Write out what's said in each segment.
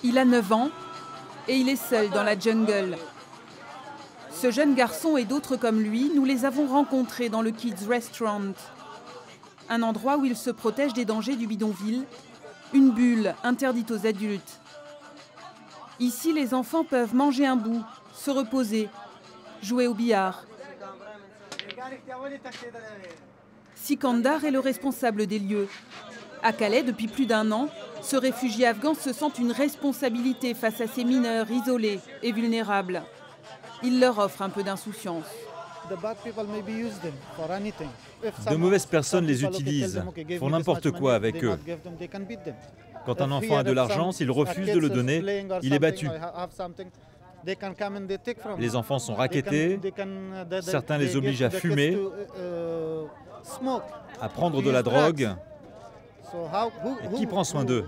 Il a 9 ans et il est seul dans la jungle. Ce jeune garçon et d'autres comme lui, nous les avons rencontrés dans le Kids Restaurant. Un endroit où il se protège des dangers du bidonville, une bulle interdite aux adultes. Ici, les enfants peuvent manger un bout, se reposer, jouer au billard. Sikandar est le responsable des lieux. À Calais, depuis plus d'1 an, ce réfugié afghan se sent une responsabilité face à ces mineurs isolés et vulnérables. Il leur offre un peu d'insouciance. De mauvaises personnes les utilisent, font n'importe quoi avec eux. Quand un enfant a de l'argent, s'il refuse de le donner, il est battu. Les enfants sont rackettés, certains les obligent à fumer, à prendre de la drogue. Et qui prend soin d'eux?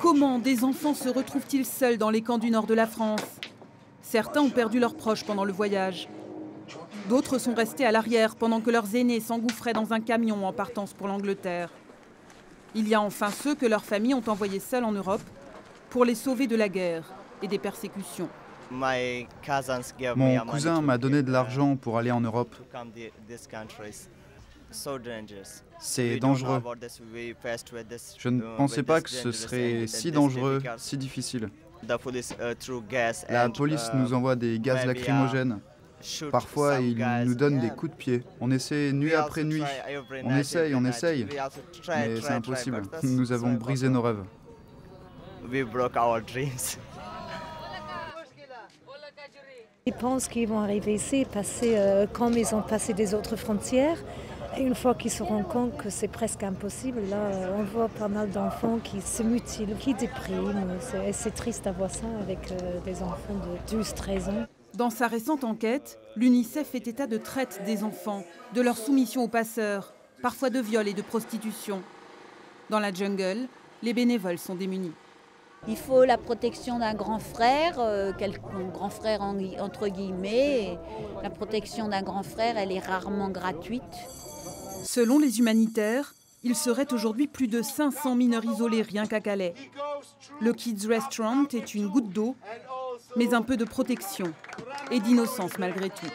Comment des enfants se retrouvent-ils seuls dans les camps du nord de la France? Certains ont perdu leurs proches pendant le voyage. D'autres sont restés à l'arrière pendant que leurs aînés s'engouffraient dans un camion en partance pour l'Angleterre. Il y a enfin ceux que leurs familles ont envoyés seuls en Europe pour les sauver de la guerre et des persécutions. Mon cousin m'a donné de l'argent pour aller en Europe. C'est dangereux. Je ne pensais pas que ce serait si dangereux, si difficile. La police nous envoie des gaz lacrymogènes. Parfois, ils nous donnent des coups de pied. On essaie nuit après nuit. On essaye. Mais c'est impossible. Nous avons brisé nos rêves. Ils pensent qu'ils vont arriver ici et passer comme ils ont passé des autres frontières. Et une fois qu'ils se rendent compte que c'est presque impossible, là, on voit pas mal d'enfants qui se mutilent, qui dépriment. C'est triste à voir ça avec des enfants de 12-13 ans. Dans sa récente enquête, l'UNICEF fait état de traite des enfants, de leur soumission aux passeurs, parfois de viol et de prostitution. Dans la jungle, les bénévoles sont démunis. Il faut la protection d'un grand frère, grand frère entre guillemets. La protection d'un grand frère, elle est rarement gratuite. Selon les humanitaires, il serait aujourd'hui plus de 500 mineurs isolés rien qu'à Calais. Le Kids Restaurant est une goutte d'eau, mais un peu de protection et d'innocence malgré tout.